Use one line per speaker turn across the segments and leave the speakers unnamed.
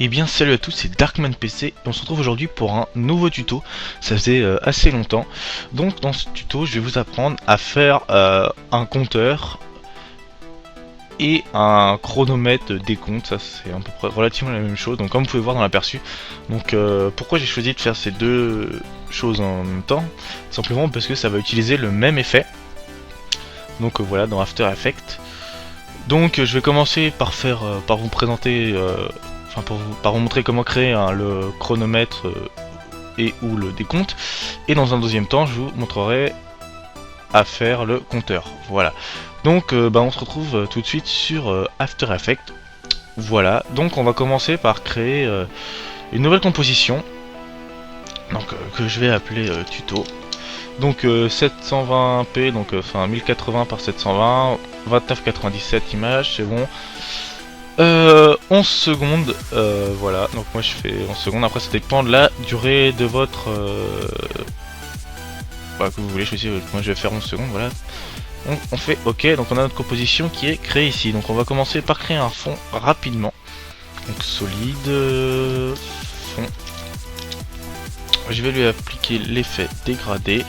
Et bien salut à tous, c'est Darkman PC et on se retrouve aujourd'hui pour un nouveau tuto. Ça faisait assez longtemps. Donc dans ce tuto je vais vous apprendre à faire un compteur et un chronomètre décompte. Ça c'est à peu près relativement la même chose, donc comme vous pouvez voir dans l'aperçu. Donc pourquoi j'ai choisi de faire ces deux choses en même temps? Simplement parce que ça va utiliser le même effet. Donc voilà, dans After Effects. Donc je vais commencer par faire, par vous présenter par vous montrer comment créer le chronomètre et ou le décompte, et dans un deuxième temps je vous montrerai à faire le compteur. Voilà, donc on se retrouve tout de suite sur After Effects. Voilà, donc on va commencer par créer une nouvelle composition, donc que je vais appeler tuto. Donc 720p, donc 1080 par 720, 2997 images, c'est bon. 11 secondes, voilà, donc moi je fais 11 secondes, après ça dépend de la durée de votre... que vous voulez choisir, moi je vais faire 11 secondes, voilà. On fait OK, donc on a notre composition qui est créée ici, donc on va commencer par créer un fond rapidement. Donc solide, fond. Je vais lui appliquer l'effet dégradé,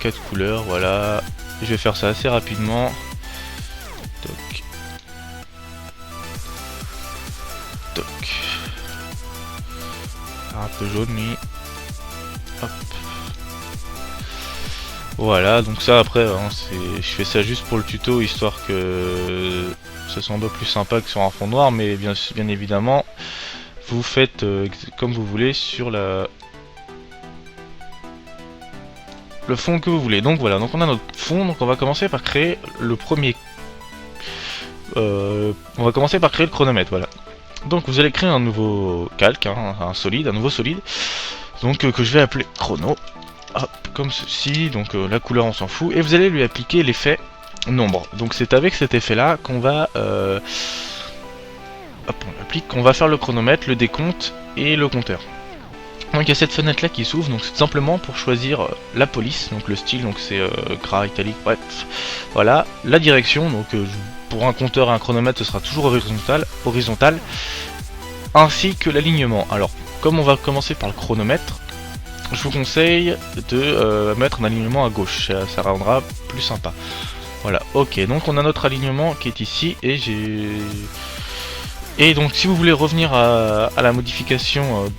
code couleur, voilà. Je vais faire ça assez rapidement. Toc. Toc. Un peu jaune lui. Hop. Voilà, donc ça après, hein, je fais ça juste pour le tuto, histoire que ce soit un peu plus sympa que sur un fond noir, mais bien évidemment, vous faites comme vous voulez sur le fond que vous voulez. Donc voilà, donc on a notre fond, donc on va commencer par créer le premier... on va commencer par créer le chronomètre, voilà. Donc vous allez créer un nouveau calque, hein, un nouveau solide, donc que je vais appeler chrono, hop, comme ceci, donc la couleur on s'en fout, et vous allez lui appliquer l'effet nombre. Donc c'est avec cet effet là qu'on va qu'on va faire le chronomètre, le décompte et le compteur. Donc il y a cette fenêtre là qui s'ouvre, donc c'est simplement pour choisir la police, donc le style, donc c'est gras, italique, bref, voilà, la direction, donc pour un compteur et un chronomètre ce sera toujours horizontal, ainsi que l'alignement. Alors comme on va commencer par le chronomètre, je vous conseille de mettre un alignement à gauche, ça rendra plus sympa. Voilà, ok, donc on a notre alignement qui est ici, et donc si vous voulez revenir à la modification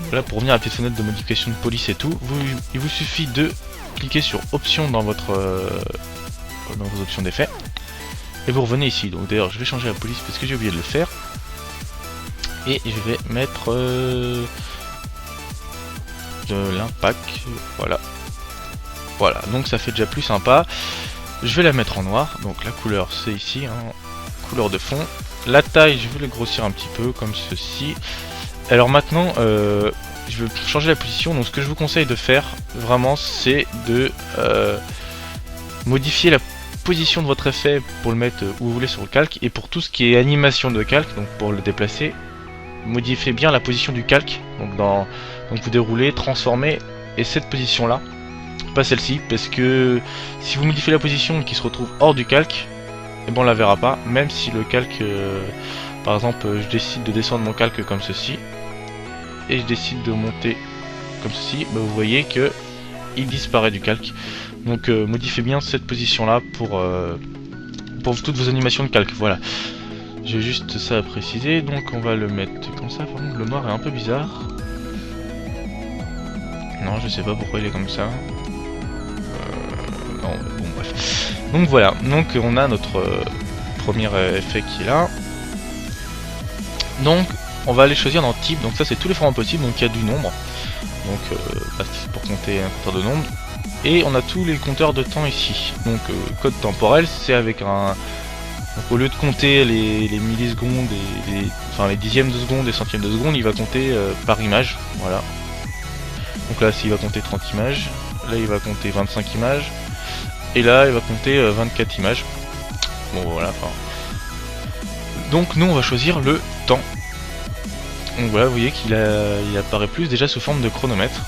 voilà, pour revenir à la petite fenêtre de modification de police et tout, il vous suffit de cliquer sur options dans vos options d'effet, et vous revenez ici. Donc d'ailleurs je vais changer la police parce que j'ai oublié de le faire, et je vais mettre de l'impact, voilà, donc ça fait déjà plus sympa. Je vais la mettre en noir, donc la couleur c'est ici, hein, couleur de fond. La taille je vais le grossir un petit peu comme ceci. Alors maintenant je vais changer la position, donc ce que je vous conseille de faire vraiment c'est de modifier la position de votre effet pour le mettre où vous voulez sur le calque, et pour tout ce qui est animation de calque, donc pour le déplacer, modifiez bien la position du calque, donc vous déroulez, transformez, et cette position là, pas celle-ci, parce que si vous modifiez la position qui se retrouve hors du calque, et bon on la verra pas, même si le calque, par exemple je décide de descendre mon calque comme ceci, et je décide de monter comme ceci, vous voyez que il disparaît du calque. Donc modifiez bien cette position là pour toutes vos animations de calque, voilà. J'ai juste ça à préciser, donc on va le mettre comme ça. Par contre le noir est un peu bizarre. Non, je sais pas pourquoi il est comme ça. Non, bon bref. Donc voilà, donc on a notre premier effet qui est là. Donc on va aller choisir dans type, donc ça c'est tous les formats possibles, donc il y a du nombre. Donc pour compter un compteur de nombre. Et on a tous les compteurs de temps ici. Donc code temporel, c'est avec un... Donc au lieu de compter les millisecondes et les dixièmes de seconde et centièmes de seconde, il va compter par image, voilà. Donc là il va compter 30 images, là il va compter 25 images, et là il va compter 24 images. Bon voilà, donc nous on va choisir le temps. Donc voilà, vous voyez qu'il apparaît plus déjà sous forme de chronomètre.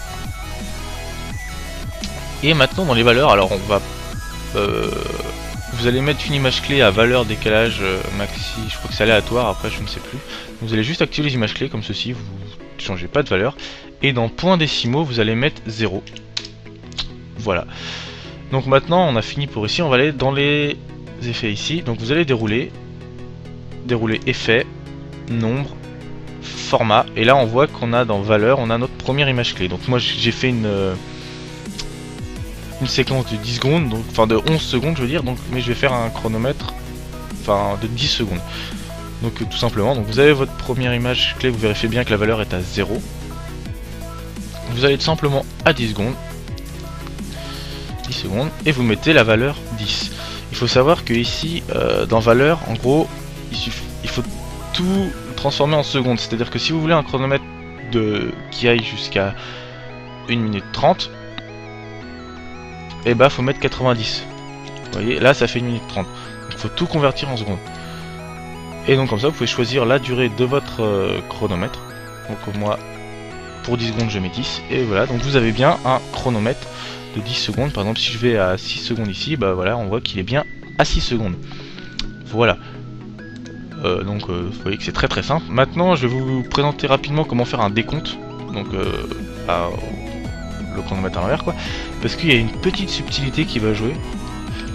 Et maintenant dans les valeurs, alors on va vous vous allez mettre une image clé à valeur décalage maxi, je crois que c'est aléatoire, après je ne sais plus. Vous allez juste activer les images clés comme ceci, vous ne changez pas de valeur. Et dans points décimaux, vous allez mettre 0. Voilà. Donc maintenant on a fini pour ici, on va aller dans les effets ici. Donc vous allez dérouler effet, nombre, format. Et là on voit qu'on a dans valeur, on a notre première image clé. Donc moi j'ai fait une séquence de 10 secondes, donc, enfin de 11 secondes je veux dire, donc, mais je vais faire un chronomètre enfin de 10 secondes. Donc tout simplement, donc vous avez votre première image clé, vous vérifiez bien que la valeur est à 0. Vous allez tout simplement à 10 secondes. 10 secondes et vous mettez la valeur 10. Il faut savoir que ici dans valeur en gros il faut tout transformer en secondes, c'est à dire que si vous voulez un chronomètre qui aille jusqu'à 1 minute 30, et bah faut mettre 90. Vous voyez là ça fait 1 minute 30, donc il faut tout convertir en secondes. Et donc comme ça vous pouvez choisir la durée de votre chronomètre. Donc moi pour 10 secondes je mets 10 et voilà, donc vous avez bien un chronomètre de 10 secondes. Par exemple si je vais à 6 secondes ici, bah voilà on voit qu'il est bien à 6 secondes. Voilà. Donc vous voyez que c'est très très simple. Maintenant je vais vous présenter rapidement comment faire un décompte. Donc le chronomètre à l'envers quoi. Parce qu'il y a une petite subtilité qui va jouer.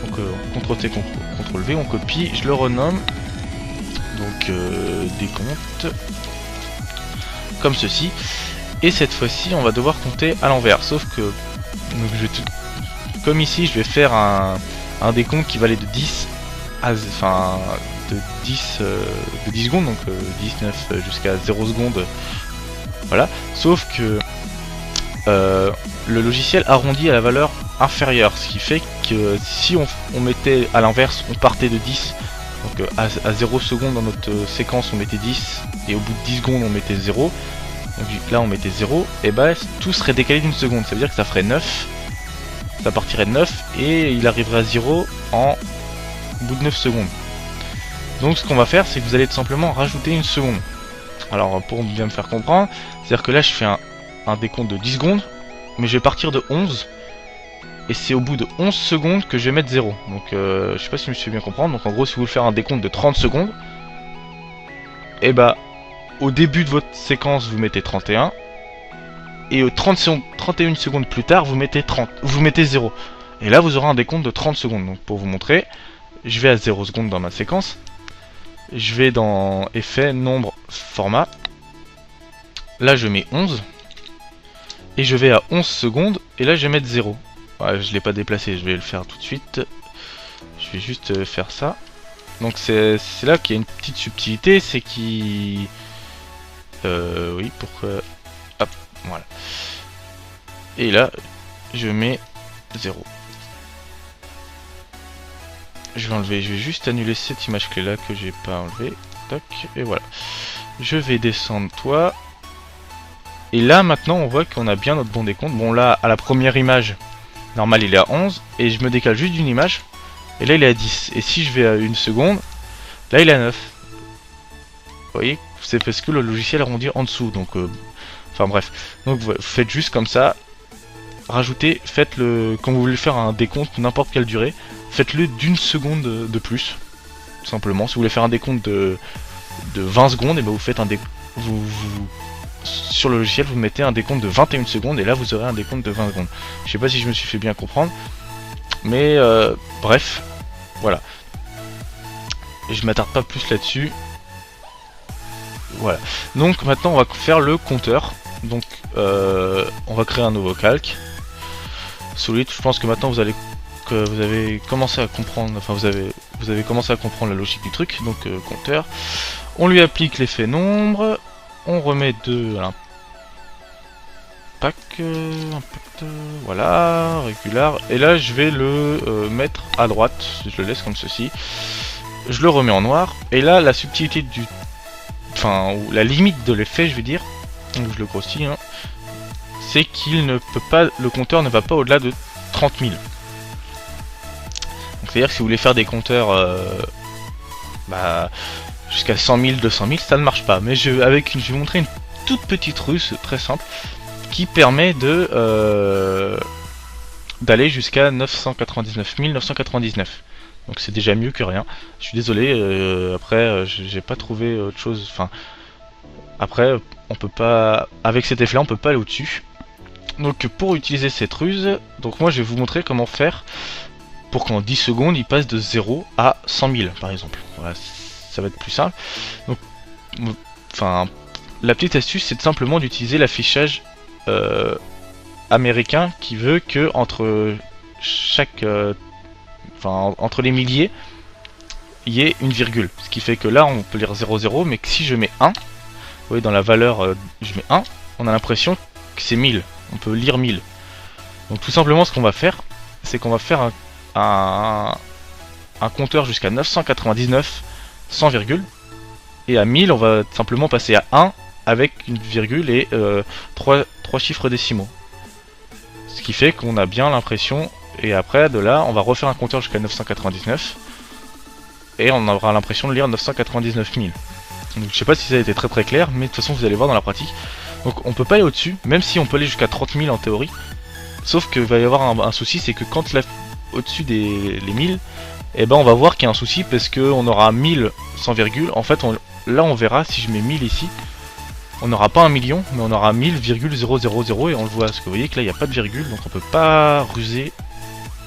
Donc CTRL-T, CTRL-V, on copie, je le renomme. Donc décompte. Comme ceci. Et cette fois-ci on va devoir compter à l'envers. Sauf que donc, comme ici je vais faire un décompte qui va aller de 10 à de 10 secondes, donc 19 jusqu'à 0 secondes, voilà, sauf que le logiciel arrondit à la valeur inférieure, ce qui fait que si on mettait à l'inverse, on partait de 10, donc à 0 secondes dans notre séquence on mettait 10 et au bout de 10 secondes on mettait 0, donc là on mettait 0, et bah tout serait décalé d'une seconde, ça veut dire que ça ferait 9, ça partirait de 9 et il arriverait à 0 au bout de 9 secondes. Donc ce qu'on va faire, c'est que vous allez tout simplement rajouter une seconde. Alors pour bien me faire comprendre, c'est-à-dire que là je fais un décompte de 10 secondes, mais je vais partir de 11, et c'est au bout de 11 secondes que je vais mettre 0. Donc je sais pas si je me suis bien comprendre, donc en gros si vous voulez faire un décompte de 30 secondes, et bah au début de votre séquence vous mettez 31, et 31 secondes plus tard vous mettez 30, vous mettez 0. Et là vous aurez un décompte de 30 secondes. Donc pour vous montrer, je vais à 0 secondes dans ma séquence. Je vais dans effet, nombre, format. Là je mets 11. Et je vais à 11 secondes. Et là je vais mettre 0. Ouais, je ne l'ai pas déplacé, je vais le faire tout de suite. Je vais juste faire ça. Donc c'est là qu'il y a une petite subtilité. C'est qui... oui, pour que... Hop, voilà. Et là, je mets 0. Je vais enlever, je vais juste annuler cette image clé là que j'ai pas enlevé. Tac, et voilà. Je vais descendre toi. Et là maintenant on voit qu'on a bien notre bon décompte. Bon là à la première image, normal il est à 11. Et je me décale juste d'une image. Et là il est à 10. Et si je vais à 1 seconde, là il est à 9. Vous voyez, c'est parce que le logiciel arrondit en dessous. Donc enfin bref. Donc vous faites juste comme ça. Rajoutez, faites-le, quand vous voulez faire un décompte n'importe quelle durée, faites-le d'une seconde de plus, tout simplement. Si vous voulez faire un décompte de 20 secondes, et ben vous faites un décompte, sur le logiciel vous mettez un décompte de 21 secondes, et là vous aurez un décompte de 20 secondes. Je sais pas si je me suis fait bien comprendre, mais bref, voilà. Et je m'attarde pas plus là-dessus. Voilà. Donc maintenant on va faire le compteur. Donc on va créer un nouveau calque. Solide, je pense que maintenant vous avez commencé à comprendre, enfin vous avez commencé à comprendre la logique du truc. Donc compteur, on lui applique l'effet nombre, on remet 2 à l'impact, voilà, régular, et là je vais le mettre à droite, je le laisse comme ceci, je le remets en noir, et là la subtilité du, enfin ou la limite de l'effet je vais dire, donc je le grossis, hein, c'est qu'il ne peut pas, le compteur ne va pas au-delà de 30 000. C'est-à-dire que si vous voulez faire des compteurs jusqu'à 100 000, 200 000, ça ne marche pas. Mais je vais vous montrer une toute petite ruse très simple qui permet de d'aller jusqu'à 999 999. Donc c'est déjà mieux que rien. Je suis désolé, après j'ai pas trouvé autre chose. Enfin, après on peut pas, avec cet effet là on peut pas aller au dessus. Donc pour utiliser cette ruse, donc moi je vais vous montrer comment faire pour qu'en 10 secondes il passe de 0 à 100 000 par exemple. Voilà, ça va être plus simple. Donc enfin, la petite astuce c'est simplement d'utiliser l'affichage américain qui veut que entre chaque enfin entre les milliers il y ait une virgule, ce qui fait que là on peut lire 00, mais que si je mets 1, vous voyez dans la valeur je mets 1, on a l'impression que c'est 1000, on peut lire 1000. Donc tout simplement ce qu'on va faire, c'est qu'on va faire un compteur jusqu'à 999 sans virgule, et à 1000 on va simplement passer à 1 avec une virgule et 3 chiffres décimaux. Ce qui fait qu'on a bien l'impression, et après de là on va refaire un compteur jusqu'à 999, et on aura l'impression de lire 999 000. Donc je sais pas si ça a été très clair, mais de toute façon vous allez voir dans la pratique. Donc on peut pas aller au-dessus, même si on peut aller jusqu'à 30 000 en théorie. Sauf que va y avoir un souci, c'est que quand au-dessus des 1000, et ben on va voir qu'il y a un souci parce qu'on aura 1000 sans virgule. En fait là on verra, si je mets 1000 ici, on n'aura pas 1 million, mais on aura 1000,000 et on le voit. Parce que vous voyez que là il n'y a pas de virgule, donc on peut pas ruser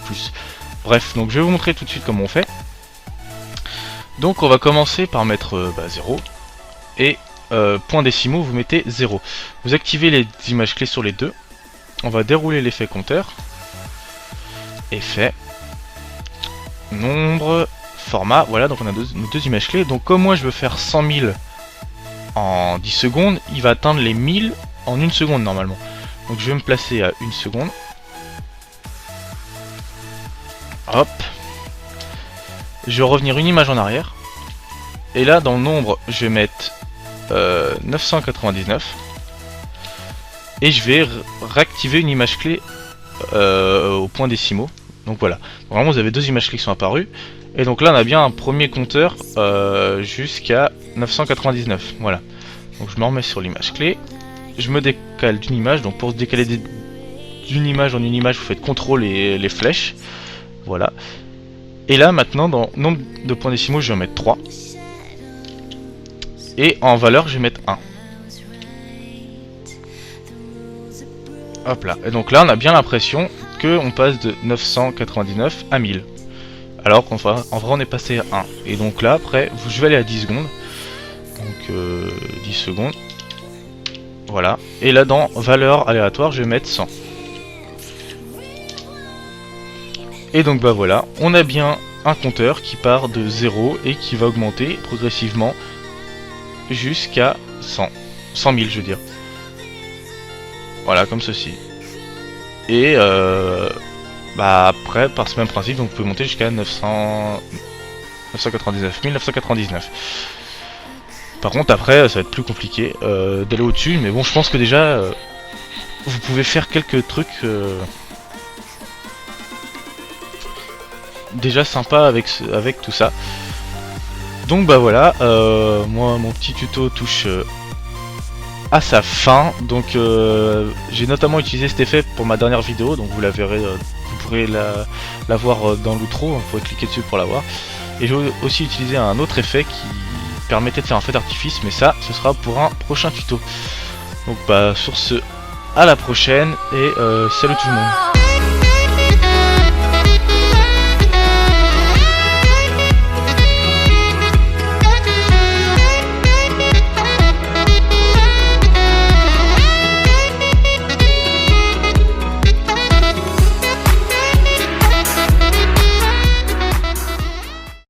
plus. Bref, donc je vais vous montrer tout de suite comment on fait. Donc on va commencer par mettre 0 et point décimaux vous mettez 0. Vous activez les images clés sur les deux. On va dérouler l'effet compteur. Effet. Nombre. Format. Voilà, donc on a nos deux images clés. Donc comme moi je veux faire 100 000 en 10 secondes, il va atteindre les 1000 en 1 seconde normalement. Donc je vais me placer à 1 seconde. Hop. Je vais revenir une image en arrière. Et là dans le nombre je vais mettre 999. Et je vais réactiver une image clé au point décimaux. Donc voilà. Donc, vraiment vous avez deux images clés qui sont apparues. Et donc là on a bien un premier compteur jusqu'à 999. Voilà. Donc je me remets sur l'image clé. Je me décale d'une image. Donc pour se décaler d'une image en une image, vous faites CTRL et les flèches. Voilà. Et là maintenant dans nombre de points décimaux je vais mettre 3. Et en valeur je vais mettre 1. Hop là. Et donc là on a bien l'impression qu'on passe de 999 à 1000. Alors qu'en vrai on est passé à 1. Et donc là après je vais aller à 10 secondes. Donc 10 secondes. Voilà. Et là dans valeur aléatoire je vais mettre 100. Et donc bah voilà, on a bien un compteur qui part de 0 et qui va augmenter progressivement jusqu'à 100 000 je veux dire. Voilà, comme ceci. Et bah après, par ce même principe, donc vous pouvez monter jusqu'à 999 999. Par contre, après, ça va être plus compliqué d'aller au-dessus, mais bon, je pense que déjà, vous pouvez faire quelques trucs déjà sympas avec tout ça. Donc bah voilà, moi mon petit tuto touche à sa fin. Donc j'ai notamment utilisé cet effet pour ma dernière vidéo, donc vous la verrez, vous pourrez la voir dans l'outro, vous pourrez cliquer dessus pour la voir. Et j'ai aussi utilisé un autre effet qui permettait de faire un feu d'artifice, mais ça ce sera pour un prochain tuto. Donc bah sur ce, à la prochaine et salut tout le monde.